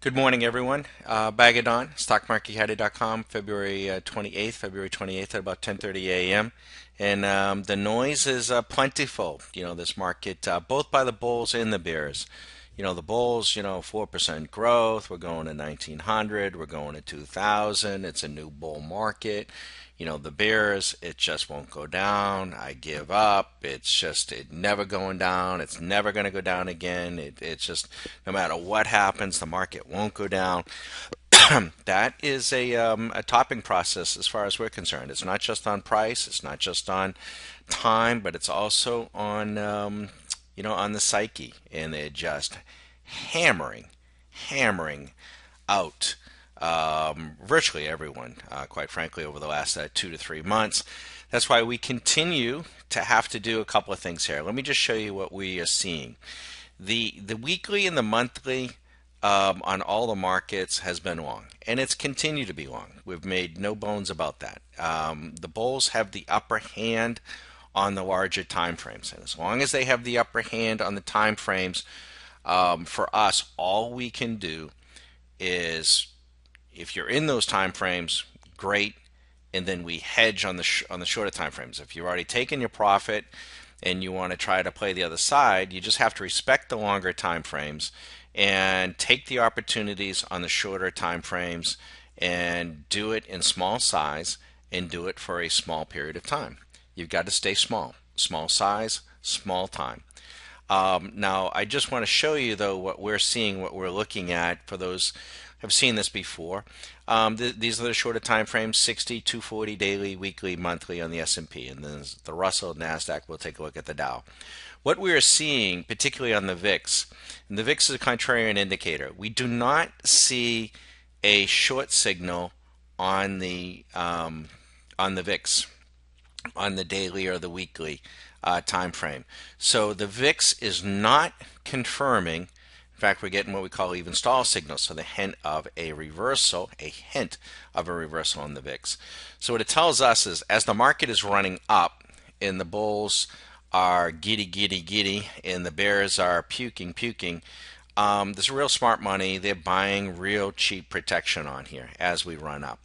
Good morning, everyone. Bag of Dawn, stockmarketcaddy.com, February 28th at about 10:30 a.m. And the noise is plentiful. This market, both by the bulls and the bears. The bulls, 4% growth. We're going to 1900. We're going to 2000. It's a new bull market. The bears, it just won't go down. I give up. It never going down. It's never going to go down again. It's just, no matter what happens, the market won't go down. That is a topping process as far as we're concerned. It's not just on price. It's not just on time, but it's also on the psyche. And they're just hammering out virtually everyone, quite frankly, over the last 2 to 3 months. That's why we continue to have to do a couple of things here. Let me just show you what we are seeing. The weekly and the monthly on all the markets has been long, and it's continued to be long. We've made no bones about that. The bulls have the upper hand on the larger time frames, and as long as they have the upper hand on the time frames, for us, all we can do is, if you're in those time frames, great, and then we hedge on the shorter time frames. If you've already taken your profit and you want to try to play the other side, you just have to respect the longer time frames and take the opportunities on the shorter time frames and do it in small size and do it for a small period of time. You've got to stay small size, small time. Now, I just want to show you, though, what we're seeing, what we're looking at for those who have seen this before. These are the shorter time frames: 60, 240 daily, weekly, monthly on the S&P, and then the Russell, Nasdaq. We'll take a look at the Dow. What we are seeing, particularly on the VIX, and the VIX is a contrarian indicator. We do not see a short signal on the VIX, on the daily or the weekly time frame. So the VIX is not confirming. In fact, we're getting what we call even stall signals, so the hint of a reversal, on the VIX. So what it tells us is, as the market is running up and the bulls are giddy, and the bears are puking, there's real smart money. They're buying real cheap protection on here as we run up.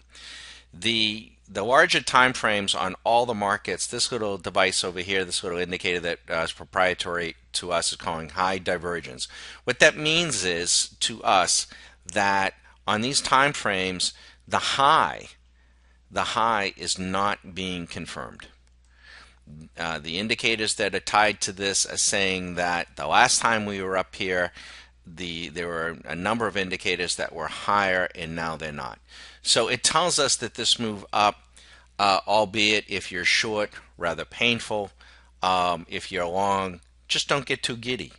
The larger time frames on all the markets, this little device over here, this little indicator that is proprietary to us, is calling high divergence. What that means is, to us, that on these time frames, the high is not being confirmed. The indicators that are tied to this are saying that the last time we were up here, there were a number of indicators that were higher, and now they're not. So it tells us that this move up, albeit if you're short, rather painful. If you're long, just don't get too giddy.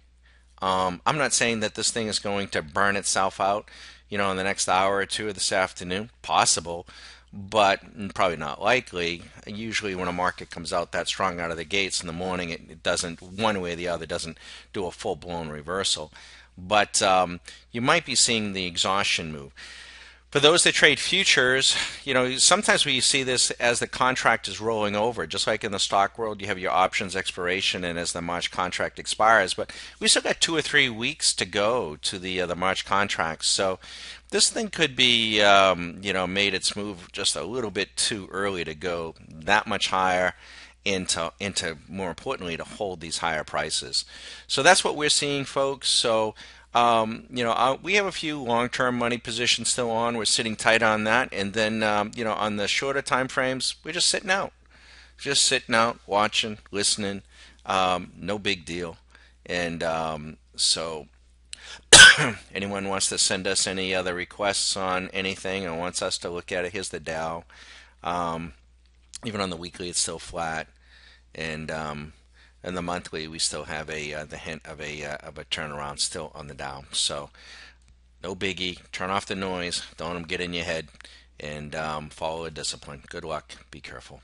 I'm not saying that this thing is going to burn itself out, in the next hour or two of this afternoon. Possible, but probably not likely. Usually when a market comes out that strong out of the gates in the morning, it doesn't, one way or the other, doesn't do a full-blown reversal. But you might be seeing the exhaustion move. For those that trade futures, sometimes we see this as the contract is rolling over. Just like in the stock world, you have your options expiration, and as the March contract expires, but we still got 2 or 3 weeks to go to the March contracts. So this thing could be, made its move just a little bit too early to go that much higher, into more importantly, to hold these higher prices. So that's what we're seeing, folks. So we have a few long-term money positions still on. We're sitting tight on that, and then on the shorter time frames, we're just sitting out, watching, listening. No big deal. And so, anyone wants to send us any other requests on anything and wants us to look at it, here's the Dow. Even on the weekly, it's still flat, and the monthly, we still have the hint of a turnaround still on the Dow. So no biggie. Turn off the noise. Don't let them get in your head, and follow a discipline. Good luck. Be careful.